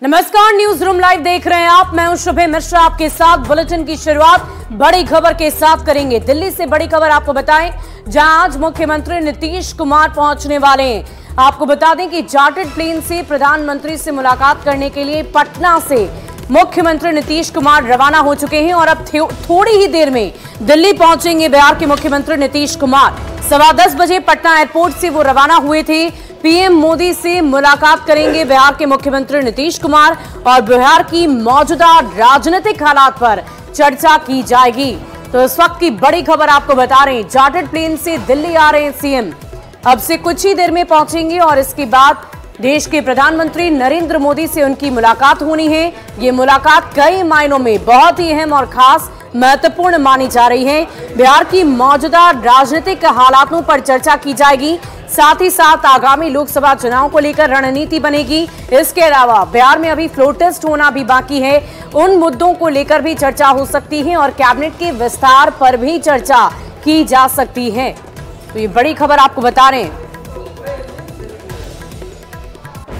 नमस्कार, news room live देख रहे हैं आप। मैं हूं शुभे मिश्रा, आपके साथ बुलेटिन की शुरुआत बड़ी खबर के साथ करेंगे। दिल्ली से बड़ी खबर आपको बताएं, जहां आज मुख्यमंत्री नीतीश कुमार पहुंचने वाले हैं। आपको बता दें कि चार्टर्ड प्लेन से प्रधानमंत्री से मुलाकात करने के लिए पटना से मुख्यमंत्री नीतीश कुमार रवाना हो चुके हैं और अब थोड़ी ही देर में दिल्ली पहुंचेंगे बिहार के मुख्यमंत्री नीतीश कुमार। 10:15 बजे पटना एयरपोर्ट से वो रवाना हुए थे। पीएम मोदी से मुलाकात करेंगे बिहार के मुख्यमंत्री नीतीश कुमार और बिहार की मौजूदा राजनीतिक हालात पर चर्चा की जाएगी। तो इस वक्त की बड़ी खबर आपको बता रहे हैं, चार्टर्ड प्लेन से दिल्ली आ रहे हैं सीएम। अब से कुछ ही देर में पहुंचेंगे और इसके बाद देश के प्रधानमंत्री नरेंद्र मोदी से उनकी मुलाकात होनी है। ये मुलाकात कई मायनों में बहुत ही अहम और खास महत्वपूर्ण मानी जा रही है। बिहार की मौजूदा राजनीतिक हालातों पर चर्चा की जाएगी, साथ ही साथ आगामी लोकसभा चुनाव को लेकर रणनीति बनेगी। इसके अलावा बिहार में अभी फ्लोर टेस्ट होना भी बाकी है, उन मुद्दों को लेकर भी चर्चा हो सकती है और कैबिनेट के विस्तार पर भी चर्चा की जा सकती है। तो ये बड़ी खबर आपको बता रहे हैं।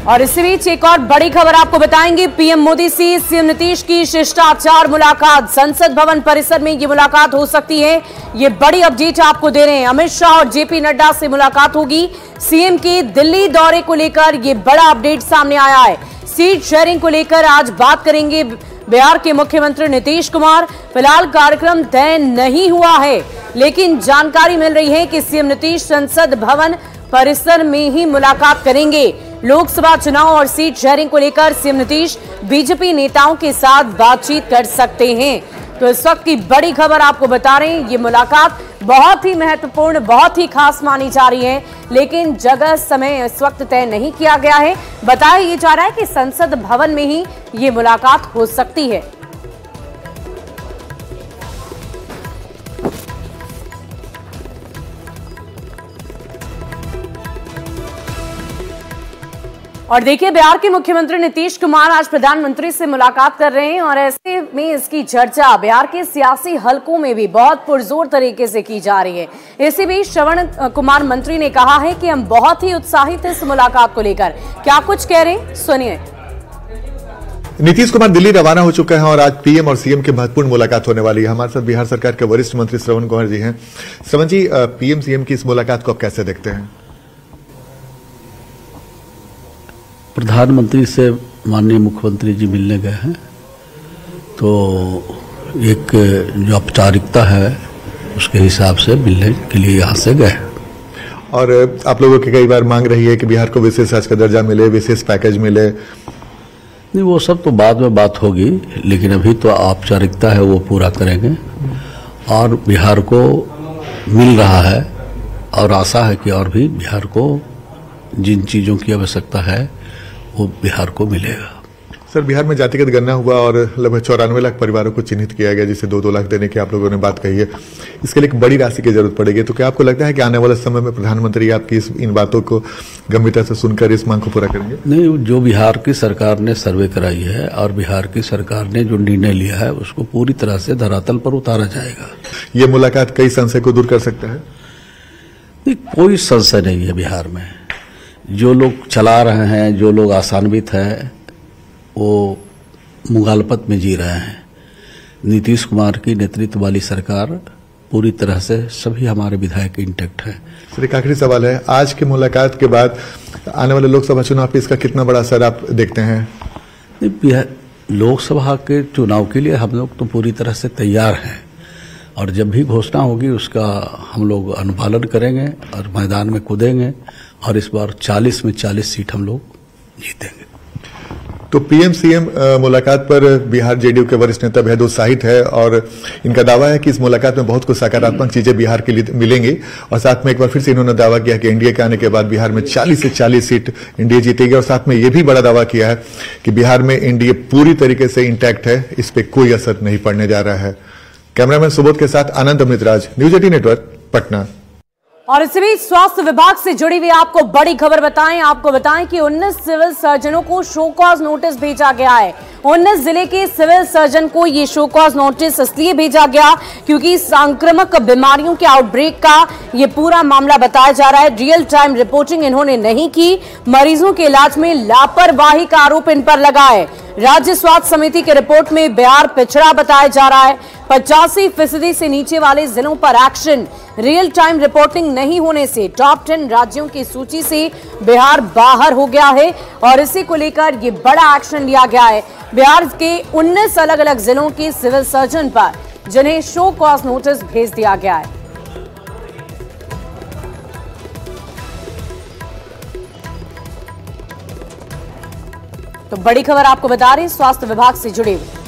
और इसी बीच एक और बड़ी खबर आपको बताएंगे, पीएम मोदी से सीएम नीतीश की शिष्टाचार मुलाकात। संसद भवन परिसर में ये मुलाकात हो सकती है, ये बड़ी अपडेट आपको दे रहे हैं। अमित शाह और जेपी नड्डा से मुलाकात होगी। सीएम के दिल्ली दौरे को लेकर ये बड़ा अपडेट सामने आया है। सीट शेयरिंग को लेकर आज बात करेंगे बिहार के मुख्यमंत्री नीतीश कुमार। फिलहाल कार्यक्रम तय नहीं हुआ है, लेकिन जानकारी मिल रही है कि सीएम नीतीश संसद भवन परिसर में ही मुलाकात करेंगे। लोकसभा चुनाव और सीट शेयरिंग को लेकर सीएम नीतीश बीजेपी नेताओं के साथ बातचीत कर सकते हैं। तो इस वक्त की बड़ी खबर आपको बता रहे हैं, ये मुलाकात बहुत ही महत्वपूर्ण, बहुत ही खास मानी जा रही है, लेकिन जगह समय इस वक्त तय नहीं किया गया है। बताया ये जा रहा है कि संसद भवन में ही ये मुलाकात हो सकती है। और देखिए, बिहार के मुख्यमंत्री नीतीश कुमार आज प्रधानमंत्री से मुलाकात कर रहे हैं और ऐसे में इसकी चर्चा बिहार के सियासी हलकों में भी बहुत पुरजोर तरीके से की जा रही है। इसी बीच श्रवण कुमार मंत्री ने कहा है कि हम बहुत ही उत्साहित हैं इस मुलाकात को लेकर। क्या कुछ कह रहे हैं, सुनिए। नीतीश कुमार दिल्ली रवाना हो चुके हैं और आज पीएम और सीएम की महत्वपूर्ण मुलाकात होने वाली है। हमारे साथ बिहार सरकार के वरिष्ठ मंत्री श्रवण कुमार जी हैं। श्रवण जी, पीएम सीएम की इस मुलाकात को आप कैसे देखते हैं? प्रधानमंत्री से माननीय मुख्यमंत्री जी मिलने गए हैं, तो एक जो औपचारिकता है उसके हिसाब से मिलने के लिए यहाँ से गए। और आप लोगों की कई बार मांग रही है कि बिहार को विशेष राज्य का दर्जा मिले, विशेष पैकेज मिले। नहीं, वो सब तो बाद में बात होगी, लेकिन अभी तो औपचारिकता है वो पूरा करेंगे और बिहार को मिल रहा है और आशा है कि और भी बिहार को जिन चीज़ों की आवश्यकता है वो बिहार को मिलेगा। सर, बिहार में जातिगत गणना हुआ और लगभग 94 लाख परिवारों को चिन्हित किया गया, जिसे 2-2 लाख देने की आप लोगों ने बात कही है। इसके लिए एक बड़ी राशि की जरूरत पड़ेगी। तो क्या आपको लगता है कि आने वाले समय में प्रधानमंत्री आपकी इन बातों को गंभीरता से सुनकर इस मांग को पूरा करेंगे? नहीं, जो बिहार की सरकार ने सर्वे कराई है और बिहार की सरकार ने जो निर्णय लिया है उसको पूरी तरह से धरातल पर उतारा जाएगा। ये मुलाकात कई संशय को दूर कर सकता है? नहीं, कोई संशय नहीं है। बिहार में जो लोग चला रहे हैं, जो लोग आसान्वित हैं, वो मुगालपत में जी रहे हैं। नीतीश कुमार की नेतृत्व वाली सरकार पूरी तरह से सभी हमारे विधायक इंटैक्ट हैं। सर, एक आखिरी सवाल है, आज की मुलाकात के बाद आने वाले लोकसभा चुनाव पे इसका कितना बड़ा असर आप देखते हैं? लोकसभा के चुनाव के लिए हम लोग तो पूरी तरह से तैयार हैं और जब भी घोषणा होगी उसका हम लोग अनुपालन करेंगे और मैदान में कूदेंगे और इस बार 40 में 40 सीट हम लोग जीतेंगे। तो पीएम सीएम मुलाकात पर बिहार जेडीयू के वरिष्ठ नेता बेहद उत्साहित है और इनका दावा है कि इस मुलाकात में बहुत कुछ सकारात्मक चीजें बिहार के लिए मिलेंगी। और साथ में एक बार फिर से इन्होंने दावा किया कि एनडीए के आने के बाद बिहार में 40 से 40 सीट एनडीए जीतेगी और साथ में यह भी बड़ा दावा किया है कि बिहार में एनडीए पूरी तरीके से इंटैक्ट है, इस पर कोई असर नहीं पड़ने जा रहा है। कैमरामैन सुबोध के साथ आनंद अमृतराज, न्यूज 18 नेटवर्क, पटना। और इसी बीच स्वास्थ्य विभाग से जुड़ी हुई आपको बड़ी खबर आपको बताएं कि 19 सिविल सर्जनों को शो कॉज नोटिस भेजा गया है। 19 जिले के सिविल सर्जन को ये शो कॉज नोटिस इसलिए भेजा गया क्योंकि संक्रामक बीमारियों के आउटब्रेक का ये पूरा मामला बताया जा रहा है। रियल टाइम रिपोर्टिंग इन्होंने नहीं की, मरीजों के इलाज में लापरवाही का आरोप इन पर लगा है। राज्य स्वास्थ्य समिति की रिपोर्ट में बिहार पिछड़ा बताया जा रहा है। 85% से नीचे वाले जिलों पर एक्शन। रियल टाइम रिपोर्टिंग नहीं होने से टॉप 10 राज्यों की सूची से बिहार बाहर हो गया है और इसी को लेकर ये बड़ा एक्शन लिया गया है। बिहार के 19 अलग अलग जिलों के सिविल सर्जन पर, जिन्हें शो कॉज नोटिस भेज दिया गया है। तो बड़ी खबर आपको बता रहे हैं स्वास्थ्य विभाग से जुड़े हुए।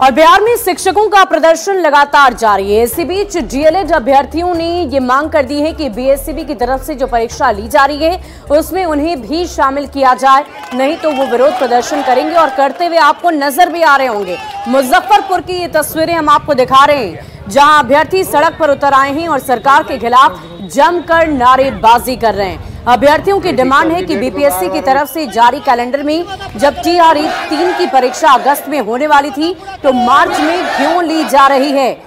और बिहार में शिक्षकों का प्रदर्शन लगातार जारी है। इसी बीच डीएलएड अभ्यर्थियों ने ये मांग कर दी है कि बीएससीबी की तरफ से जो परीक्षा ली जा रही है उसमें उन्हें भी शामिल किया जाए, नहीं तो वो विरोध प्रदर्शन करेंगे और करते हुए आपको नजर भी आ रहे होंगे। मुजफ्फरपुर की ये तस्वीरें हम आपको दिखा रहे हैं, जहां अभ्यर्थी सड़क पर उतर आए हैं और सरकार के खिलाफ जमकर नारेबाजी कर रहे हैं। अभ्यर्थियों की डिमांड है कि बीपीएससी की तरफ से जारी कैलेंडर में जब टीआरई 3 की परीक्षा अगस्त में होने वाली थी तो मार्च में क्यों ली जा रही है,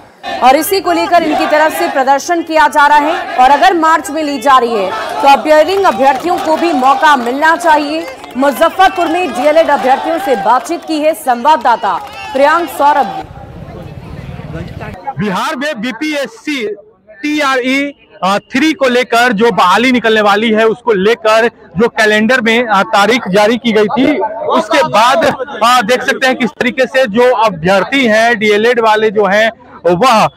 और इसी को लेकर इनकी तरफ से प्रदर्शन किया जा रहा है। और अगर मार्च में ली जा रही है तो अपियरिंग अभ्यर्थियों को भी मौका मिलना चाहिए। मुजफ्फरपुर में डीएलएड अभ्यर्थियों से बातचीत की है संवाददाता प्रियांक सौरभ ने। बिहार में बीपीएससी टीआरई 3 को लेकर जो बहाली निकलने वाली है उसको लेकर जो कैलेंडर में तारीख जारी की गई थी, उसके बाद देख सकते हैं किस तरीके से जो अभ्यर्थी हैं डीएलएड वाले जो हैं वह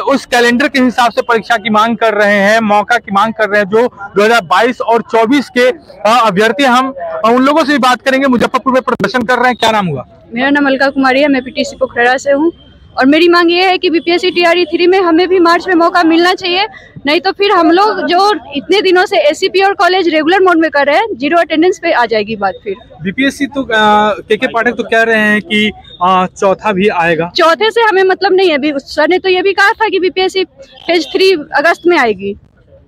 उस कैलेंडर के हिसाब से परीक्षा की मांग कर रहे हैं, मौका की मांग कर रहे हैं। जो 2022 और 24 के अभ्यर्थी, हम उन लोगों से भी बात करेंगे। मुजफ्फरपुर में प्रदर्शन कर रहे हैं, क्या नाम हुआ? मेरा नाम अलका कुमारी है, मैं पीटीसी पोखरा से हूँ और मेरी मांग ये है कि बीपीएससी टीआरई 3 में हमें भी मार्च में मौका मिलना चाहिए, नहीं तो फिर हम लोग जो इतने दिनों से एससीपी और कॉलेज रेगुलर मोड में कर रहे हैं, 0 अटेंडेंस पे आ जाएगी बात। फिर बीपीएससी तो के पाठक तो कह रहे हैं कि चौथा भी आएगा। चौथे से हमें मतलब नहीं है, अभी सर ने तो ये भी कहा था कि बीपीएससी फेज 3 अगस्त में आएगी,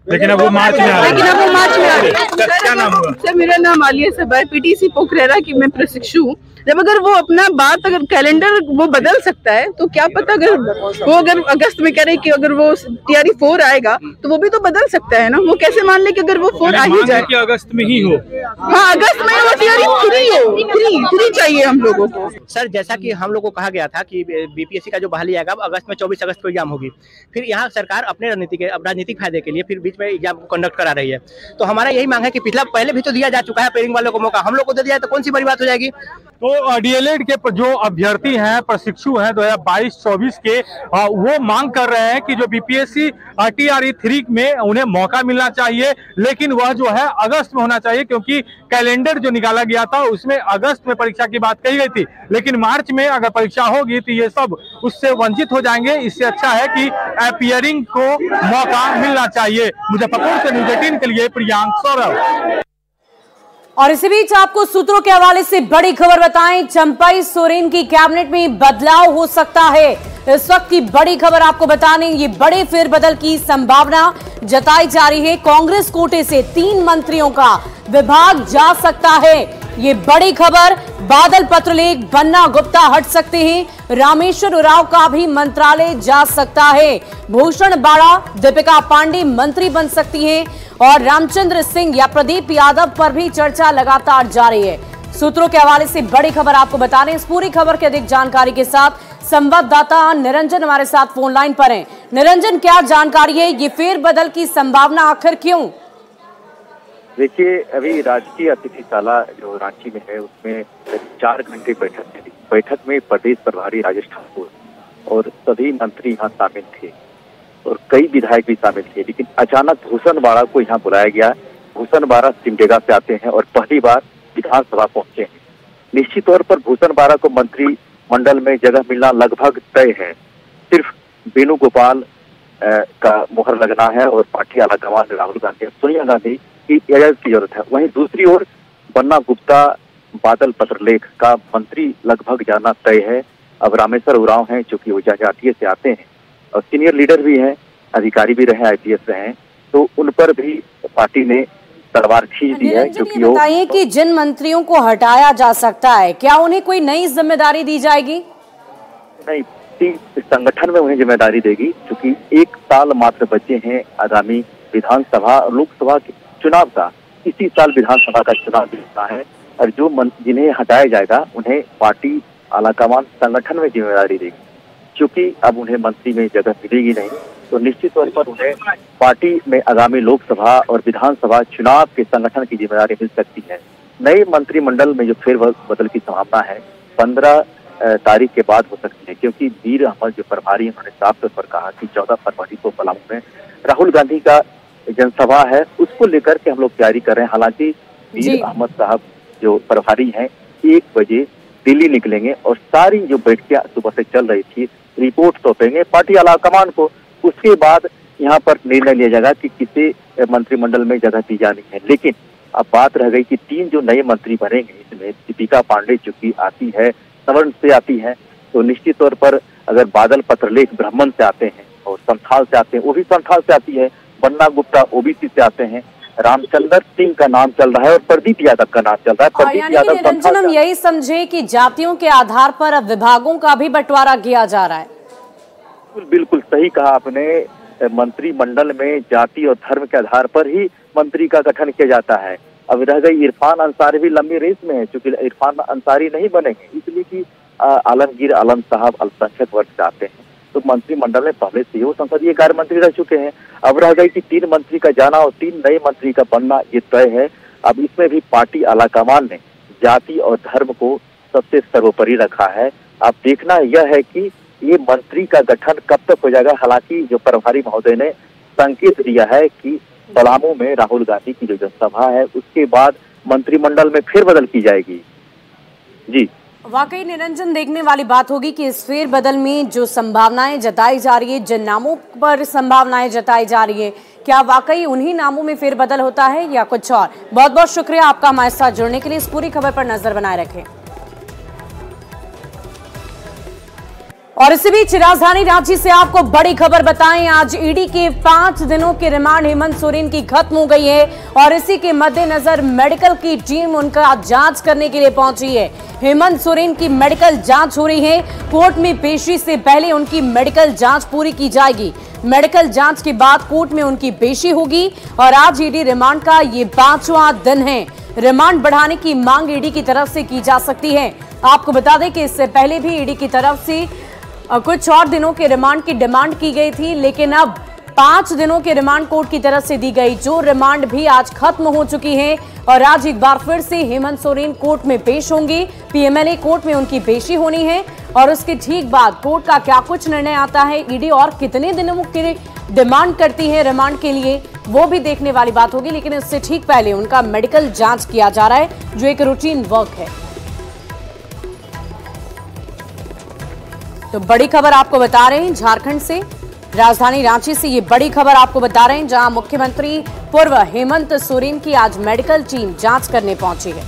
लेकिन अब वो मार्च में आ रही है। क्या नाम हुआ? सर मेरा नाम आलिया सब है, पीटीसी पोखरा की मैं प्रशिक्षु हूँ। जब अगर वो अपना बात अगर कैलेंडर वो बदल सकता है तो क्या पता अगर अगस्त में कह रहे कि अगर वो टीआरई 4 आएगा तो वो भी तो बदल सकता है ना। वो कैसे मान ले कि अगर वो 4 आ ही जाए कि अगस्त में ही हो। हाँ, अगस्त में वो टीआरई 3 चाहिए हम लोगों को। सर जैसा कि हम लोग को कहा गया था कि बीपीएससी का जो बहाली आएगा अगस्त में 24 अगस्त को एग्जाम होगी, फिर यहाँ सरकार अपने राजनीतिक फायदे के लिए फिर बीच में एग्जाम कंडक्ट करा रही है। तो हमारा यही मांग है कि पहले भी तो दिया जा चुका है पेयरिंग वालों को मौका, हम लोग को दे दिया तो कौन सी बड़ी बात हो जाएगी। तो डीएलएड के जो अभ्यर्थी हैं, प्रशिक्षु हैं 2022-24 के, वो मांग कर रहे हैं कि जो बीपीएससी टीआरई 3 में उन्हें मौका मिलना चाहिए, लेकिन वह जो है अगस्त में होना चाहिए, क्योंकि कैलेंडर जो निकाला गया था उसमें अगस्त में परीक्षा की बात कही गई थी, लेकिन मार्च में अगर परीक्षा होगी तो ये सब उससे वंचित हो जाएंगे। इससे अच्छा है कि अपियरिंग को मौका मिलना चाहिए। मुजफ्फरपुर से न्यूज़ 18 के लिए प्रियांक सौरभ। और इसी बीच आपको सूत्रों के हवाले से बड़ी खबर बताएं, चंपाई सोरेन की कैबिनेट में बदलाव हो सकता है। इस वक्त की बड़ी खबर आपको बताने, ये बड़े फेरबदल की संभावना जताई जा रही है। कांग्रेस कोटे से 3 मंत्रियों का विभाग जा सकता है, ये बड़ी खबर। बादल पत्रलेख बन्ना गुप्ता हट सकते हैं, रामेश्वर उरांव का भी मंत्रालय जा सकता है। भूषण बाड़ा, दीपिका पांडे मंत्री बन सकती हैं और रामचंद्र सिंह या प्रदीप यादव पर भी चर्चा लगातार जारी है। सूत्रों के हवाले से बड़ी खबर आपको बता रहे हैं। इस पूरी खबर की अधिक जानकारी के साथ संवाददाता निरंजन हमारे साथ फोन लाइन पर हैं। निरंजन, क्या जानकारी है, ये फेरबदल की संभावना आखिर क्यों? देखिए, अभी राजकीय अतिथिशाला जो रांची में है उसमें 4 घंटे बैठक चली। बैठक में प्रदेश प्रभारी राजेश ठाकुर और सभी मंत्री यहाँ शामिल थे और कई विधायक भी शामिल थे, लेकिन अचानक भूषण बाड़ा को यहाँ बुलाया गया। भूषण बाड़ा सिमडेगा से आते हैं और पहली बार विधानसभा पहुंचे हैं। निश्चित तौर पर भूषण बाड़ा को मंत्रिमंडल में जगह मिलना लगभग तय है। सिर्फ वेणुगोपाल का मुहर लगना है और पार्टी आलाकमान राहुल गांधी, सोनिया गांधी की इजाजत की जरूरत है। वहीं दूसरी ओर बन्ना गुप्ता, बादल पत्रलेख का मंत्री लगभग जाना तय है। अब रामेश्वर उरांव हैं, चूंकि वो जनजातीय से आते हैं और सीनियर लीडर भी हैं, अधिकारी भी रहे, IPS रहे हैं, तो उन पर भी पार्टी ने तलवार खींच दी है। क्योंकि बताइए कि जिन मंत्रियों को हटाया जा सकता है, क्या उन्हें कोई नई जिम्मेदारी दी जाएगी? नहीं, संगठन में उन्हें जिम्मेदारी देगी, क्योंकि 1 साल मात्र बचे हैं आगामी विधानसभा और लोकसभा के चुनाव का। इसी साल विधानसभा का चुनाव होना है और जो जिन्हें हटाया जाएगा उन्हें पार्टी आलाकमान संगठन में जिम्मेदारी देगी। क्योंकि अब उन्हें मंत्री में जगह मिलेगी नहीं, तो निश्चित तौर पर उन्हें पार्टी में आगामी लोकसभा और विधानसभा चुनाव के संगठन की जिम्मेदारी मिल सकती है। नए मंत्रिमंडल में जो फेरबदल की संभावना है 15 तारीख के बाद हो सकती है, क्योंकि मीर अहमद जो प्रभारी, उन्होंने साफ तौर पर कहा कि 14 फरवरी को पलामू में राहुल गांधी का जनसभा है, उसको लेकर के हम लोग तैयारी कर रहे हैं। हालांकि मीर अहमद साहब जो प्रभारी हैं 1 बजे दिल्ली निकलेंगे और सारी जो बैठकें सुबह से चल रही थी रिपोर्ट सौंपेंगे पार्टी आलाकमान को। उसके बाद यहाँ पर निर्णय लिया जाएगा कि किसे मंत्रिमंडल में जगह दी जानी है। लेकिन अब बात रह गई कि 3 जो नए मंत्री बनेंगे, इसमें दीपिका पांडे चूंकि आती है सवर्ण से आती है, तो निश्चित तौर पर अगर बादल पत्रलेख ब्राह्मण से आते हैं और संथाल से आते हैं, वो भी संथाल से आती है, बन्ना गुप्ता OBC से आते हैं, रामचंद्र सिंह का नाम चल रहा है और प्रदीप यादव का नाम चल रहा है। प्रदीप यादव निरंजन, हम यही समझे कि जातियों के आधार पर अब विभागों का भी बंटवारा किया जा रहा है। बिल्कुल सही कहा आपने। मंत्रिमंडल में जाति और धर्म के आधार पर ही मंत्री का गठन किया जाता है। अब रह गई इरफान अंसारी भी लंबी रेस में है, क्योंकि इरफान अंसारी नहीं बनेंगे, इसलिए कि आलमगीर आलम साहब अल्पसंख्यक वर्ग से आते हैं, तो मंत्रिमंडल में पहले से वो संसदीय कार्य मंत्री रह चुके हैं। अब रह गई कि 3 मंत्री का जाना और 3 नए मंत्री का बनना, ये तय है। अब इसमें भी पार्टी आलाकमान ने जाति और धर्म को सबसे सर्वोपरि रखा है। अब देखना यह है कि ये मंत्री का गठन कब तक हो जाएगा। हालांकि जो प्रभारी महोदय ने संकेत दिया है कि पलामू में राहुल गांधी की जो जनसभा है उसके बाद मंत्रिमंडल में फेरबदल की जाएगी। जी वाकई निरंजन, देखने वाली बात होगी कि इस फेरबदल में जो संभावनाएं जताई जा रही है, जिन नामों पर संभावनाएं जताई जा रही है, क्या वाकई उन्हीं नामों में फेरबदल होता है या कुछ और? बहुत बहुत शुक्रिया आपका हमारे साथ जुड़ने के लिए। इस पूरी खबर पर नजर बनाए रखें। और इसी बीच राजधानी रांची से आपको बड़ी खबर बताएं। आज ईडी के 5 दिनों के रिमांड हेमंत सोरेन की खत्म हो गई है और इसी के मद्देनजर मेडिकल की टीम उनका जांच करने के लिए पहुंची है। हेमंत सोरेन की मेडिकल जांच हो रही है। कोर्ट में पेशी से पहले उनकी मेडिकल जांच पूरी की जाएगी। मेडिकल जांच के बाद कोर्ट में उनकी पेशी होगी और आज ईडी रिमांड का ये 5वां दिन है। रिमांड बढ़ाने की मांग ईडी की तरफ से की जा सकती है। आपको बता दें कि इससे पहले भी ईडी की तरफ से कुछ और दिनों के रिमांड की डिमांड की गई थी, लेकिन अब 5 दिनों के रिमांड कोर्ट की तरफ से दी गई, जो रिमांड भी आज खत्म हो चुकी है और आज एक बार फिर से हेमंत सोरेन कोर्ट में पेश होंगे। PMLA कोर्ट में उनकी पेशी होनी है और उसके ठीक बाद कोर्ट का क्या कुछ निर्णय आता है, ईडी और कितने दिनों की डिमांड करती है रिमांड के लिए, वो भी देखने वाली बात होगी। लेकिन इससे ठीक पहले उनका मेडिकल जांच किया जा रहा है, जो एक रूटीन वर्क है। तो बड़ी खबर आपको बता रहे हैं झारखंड से, राजधानी रांची से ये बड़ी खबर आपको बता रहे हैं, जहां मुख्यमंत्री पूर्व हेमंत सोरेन की आज मेडिकल टीम जांच करने पहुंची है।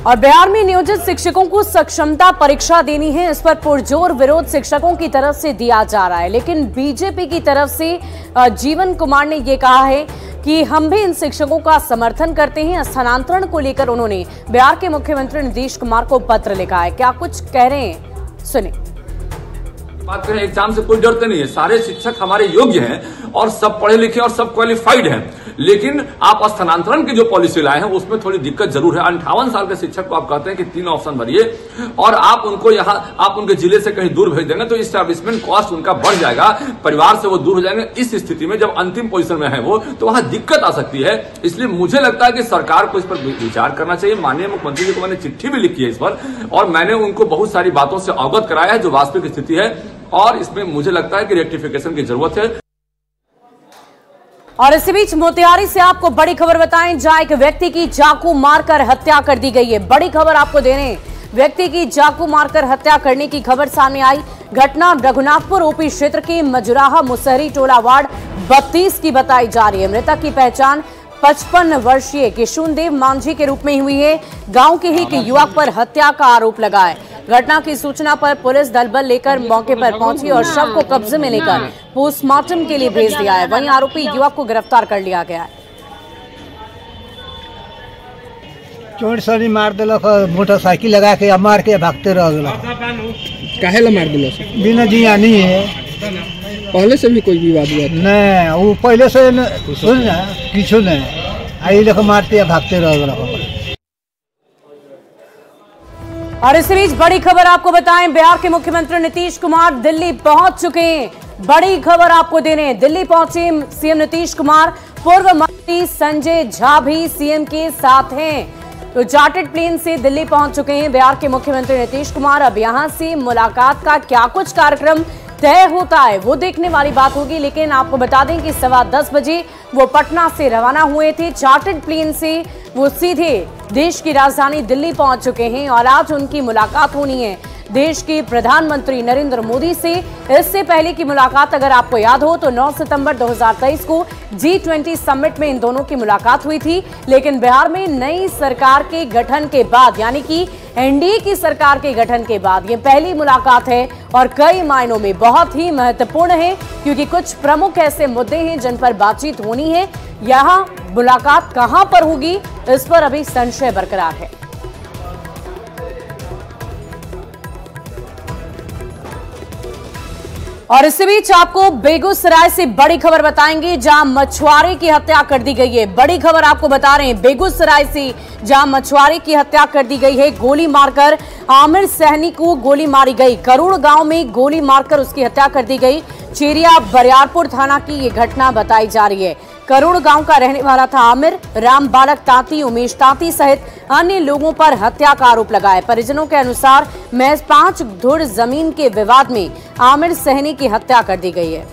और बिहार में नियोजित शिक्षकों को सक्षमता परीक्षा देनी है, इस पर पुरजोर विरोध शिक्षकों की तरफ से दिया जा रहा है। लेकिन बीजेपी की तरफ से जीवन कुमार ने यह कहा है कि हम भी इन शिक्षकों का समर्थन करते हैं। स्थानांतरण को लेकर उन्होंने बिहार के मुख्यमंत्री नीतीश कुमार को पत्र लिखा है। क्या कुछ कह रहे हैं, सुने। बात करें, एग्जाम से कोई डरते नहीं है, सारे शिक्षक हमारे योग्य हैं और सब पढ़े लिखे और सब क्वालिफाइड हैं। लेकिन आप स्थानांतरण की जो पॉलिसी लाए हैं उसमें थोड़ी दिक्कत जरूर है। 58 साल के शिक्षक को आप कहते हैं कि 3 ऑप्शन भरिए और आप उनको यहाँ आप उनके जिले से कहीं दूर भेज देंगे तो इस्टेब्लिशमेंट कॉस्ट उनका बढ़ जाएगा, परिवार से वो दूर हो जाएंगे। इस स्थिति में जब अंतिम पोजीशन में है वो, तो वहां दिक्कत आ सकती है। इसलिए मुझे लगता है कि सरकार को इस पर विचार करना चाहिए। माननीय मुख्यमंत्री जी को मैंने चिट्ठी भी लिखी है इस पर और मैंने उनको बहुत सारी बातों से अवगत कराया है जो वास्तविक स्थिति है और इसमें मुझे लगता है कि रेक्टिफिकेशन की जरूरत है। और इसी बीच मोतिहारी से आपको बड़ी खबर बताएं, जहां एक व्यक्ति की चाकू मारकर हत्या कर दी गई है। बड़ी खबर आपको दे रहे हैं, व्यक्ति की चाकू मारकर हत्या करने की खबर सामने आई। घटना रघुनाथपुर ओपी क्षेत्र के मजुराहा मुसहरी टोला वार्ड 32 की बताई जा रही है। मृतक की पहचान 55 वर्षीय किशुनदेव मांझी के रूप में हुई है। गांव के ही एक युवक पर हत्या का आरोप लगा है। घटना की सूचना पर पुलिस दल बल लेकर मौके पर पहुंची और शव को कब्जे में लेकर पोस्टमार्टम के लिए भेज दिया है। वहीं आरोपी युवक को गिरफ्तार कर लिया गया है। चोट सरी मार दिलक, मोटरसाइकिल लगा के मार के भागते रह गए। काहे ला मार दिलक? बिना जिया नहीं है। पहले से भी कोई विवाद हुआ? नहीं, वो पहले से सुन ना किछु नहीं, आई लेकर मारते भागते रह गए। और इस बीच बड़ी खबर आपको बताएं, बिहार के मुख्यमंत्री नीतीश कुमार दिल्ली पहुंच चुके हैं। बड़ी खबर आपको दे रहे हैं, दिल्ली पहुंचे सीएम नीतीश कुमार। पूर्व मंत्री संजय झा भी सीएम के साथ हैं। तो चार्टर्ड प्लेन से दिल्ली पहुंच चुके हैं बिहार के मुख्यमंत्री नीतीश कुमार। अब यहां से मुलाकात का क्या कुछ कार्यक्रम तय होता है वो देखने वाली बात होगी, लेकिन आपको बता दें कि 10:15 बजे वो पटना से रवाना हुए थे। चार्टर्ड प्लेन से वो सीधे देश की राजधानी दिल्ली पहुंच चुके हैं और आज उनकी मुलाकात होनी है देश के प्रधानमंत्री नरेंद्र मोदी से। इससे पहले की मुलाकात अगर आपको याद हो तो 9 सितंबर 2023 को G20 समिट में इन दोनों की मुलाकात हुई थी। लेकिन बिहार में नई सरकार के गठन के बाद, यानी कि एनडीए की सरकार के गठन के बाद ये पहली मुलाकात है और कई मायनों में बहुत ही महत्वपूर्ण है, क्योंकि कुछ प्रमुख ऐसे मुद्दे हैं जिन पर बातचीत होनी है। यहाँ मुलाकात कहां पर होगी इस पर अभी संशय बरकरार है। और इसी बीच आपको बेगूसराय से बड़ी खबर बताएंगे, जहां मछुआरे की हत्या कर दी गई है। बड़ी खबर आपको बता रहे हैं बेगूसराय से, जहां मछुआरे की हत्या कर दी गई है। गोली मारकर आमिर सहनी को गोली मारी गई। करूड़ गांव में गोली मारकर उसकी हत्या कर दी गई। चेरिया बरियारपुर थाना की ये घटना बताई जा रही है। करूड़ गांव का रहने वाला था आमिर। राम बालक तांती, उमेश तांती सहित अन्य लोगों पर हत्या का आरोप लगा है। परिजनों के अनुसार महज 5 धुर जमीन के विवाद में आमिर सहनी की हत्या कर दी गई है।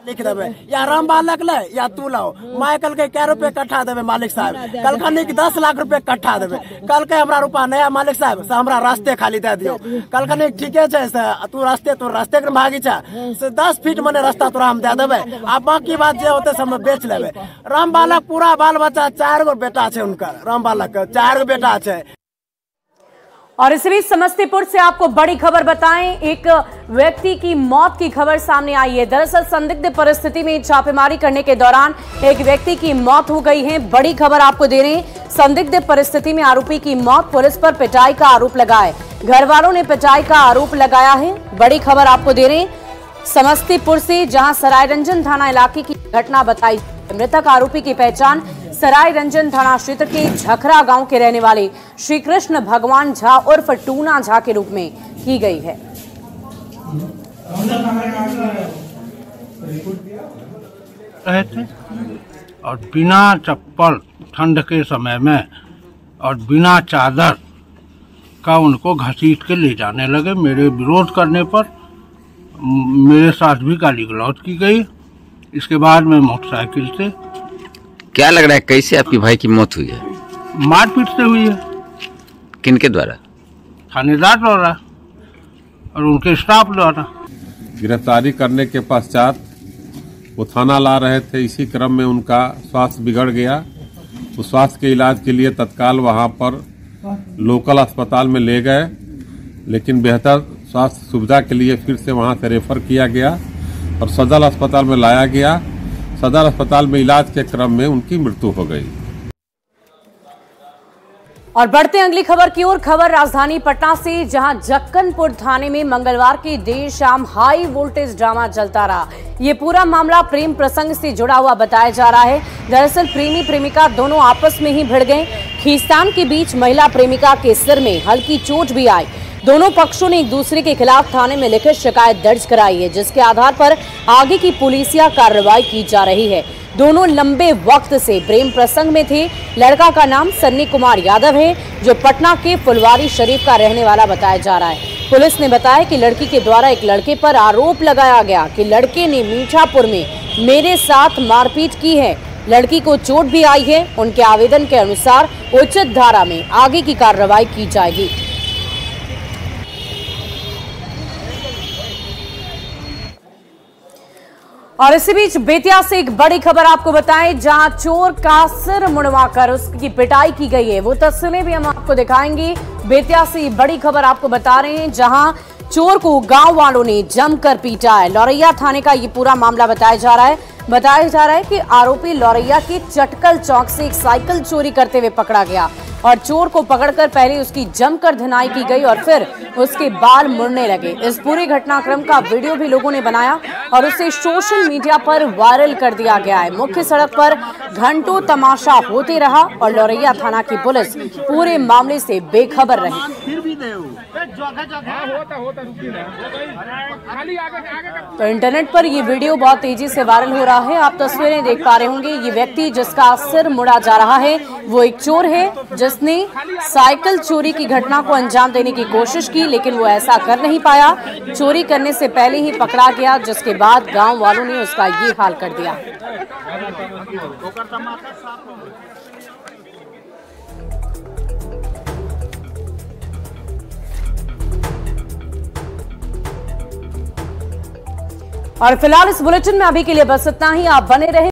लिख देवे या राम बालक ले या तू लाओ। मैं कल के क्या रुपए कट्ठा देवे मालिक साहब, कल खनी के 10 लाख रुपए कट्ठा देवे। कल के हमरा रुपया नया मालिक साहब से हमरा रास्ते खाली दे दियो। कल खनी ठीके छे से तू रास्ते के भागी छा से 10 फीट मने रास्ता तोरा हम दे देवे। अब बाकी बात जे होते सब बेच लेवे। राम बालक पूरा बाल बच्चा 4 गो बेटा छे उनकर। राम बालक 4 गो बेटा छे। और इसी बीच समस्तीपुर से आपको बड़ी खबर बताएं, एक व्यक्ति की मौत की खबर सामने आई है। दरअसल संदिग्ध परिस्थिति में छापेमारी करने के दौरान एक व्यक्ति की मौत हो गई है। बड़ी खबर आपको दे रहे हैं, संदिग्ध परिस्थिति में आरोपी की मौत। पुलिस पर पिटाई का आरोप लगा है। घर वालों ने पिटाई का आरोप लगाया है। बड़ी खबर आपको दे रहे हैं समस्तीपुर से, जहां सरायरंजन थाना इलाके की घटना बताई। मृतक आरोपी की पहचान सरायरंजन थाना क्षेत्र के झखरा गांव के रहने वाले श्री कृष्ण भगवान झा उर्फ टूना झा के रूप में की गई है। और बिना चप्पल ठंड के समय में और बिना चादर का उनको घसीट के ले जाने लगे। मेरे विरोध करने पर मेरे साथ भी गाली गलौज की गई। इसके बाद मैं मोटरसाइकिल से। क्या लग रहा है कैसे आपकी भाई की मौत हुई है? मारपीट से हुई है। किनके द्वारा? थानेदार द्वारा और उनके स्टाफ द्वारा। गिरफ्तारी करने के पश्चात वो थाना ला रहे थे। इसी क्रम में उनका स्वास्थ्य बिगड़ गया। तो स्वास्थ्य के इलाज के लिए तत्काल वहां पर लोकल अस्पताल में ले गए, लेकिन बेहतर स्वास्थ्य सुविधा के लिए फिर से वहां से रेफर किया गया और सदर अस्पताल में लाया गया। सदर अस्पताल में इलाज के क्रम में उनकी मृत्यु हो गई। और बढ़ते अगली खबर की ओर। खबर राजधानी पटना से, जहां जक्कनपुर थाने में मंगलवार की देर शाम हाई वोल्टेज ड्रामा चलता रहा। ये पूरा मामला प्रेम प्रसंग से जुड़ा हुआ बताया जा रहा है। दरअसल प्रेमी प्रेमिका दोनों आपस में ही भिड़ गए। खींचतान के बीच महिला प्रेमिका के सिर में हल्की चोट भी आई। दोनों पक्षों ने एक दूसरे के खिलाफ थाने में लिखित शिकायत दर्ज कराई है, जिसके आधार पर आगे की पुलिसिया कार्रवाई की जा रही है। दोनों लंबे वक्त से प्रेम प्रसंग में थे। लड़का का नाम सन्नी कुमार यादव है, जो पटना के फुलवारी शरीफ का रहने वाला बताया जा रहा है। पुलिस ने बताया कि लड़की के द्वारा एक लड़के पर आरोप लगाया गया कि लड़के ने मीठापुर में मेरे साथ मारपीट की है। लड़की को चोट भी आई है। उनके आवेदन के अनुसार उचित धारा में आगे की कार्रवाई की जाएगी। और इसी बीच बेतिया से एक बड़ी खबर आपको बताएं, जहां चोर का सिर मुड़वाकर उसकी पिटाई की गई है। वो तस्वीरें भी हम आपको दिखाएंगे। बेतिया से बड़ी खबर आपको बता रहे हैं, जहां चोर को गांव वालों ने जमकर पीटा है। लौरैया थाने का ये पूरा मामला बताया जा रहा है कि आरोपी लौरैया के चटकल चौक से एक साइकिल चोरी करते हुए पकड़ा गया और चोर को पकड़कर पहले उसकी जमकर धुनाई की गई और फिर उसके बाल मुड़ने लगे। इस पूरे घटनाक्रम का वीडियो भी लोगों ने बनाया और उसे सोशल मीडिया पर वायरल कर दिया गया है। मुख्य सड़क पर घंटों तमाशा होते रहा और लौरैया थाना की पुलिस पूरे मामले से बेखबर रही। तो इंटरनेट पर ये वीडियो बहुत तेजी से वायरल हो रहा है। आप तस्वीरें देख पा रहे होंगे। ये व्यक्ति जिसका सिर मुड़ा जा रहा है वो एक चोर है जिसने साइकिल चोरी की घटना को अंजाम देने की कोशिश की, लेकिन वो ऐसा कर नहीं पाया। चोरी करने से पहले ही पकड़ा गया, जिसके बाद गांव वालों ने उसका ये हाल कर दिया। और फिलहाल इस बुलेटिन में अभी के लिए बस इतना ही। आप बने रहे।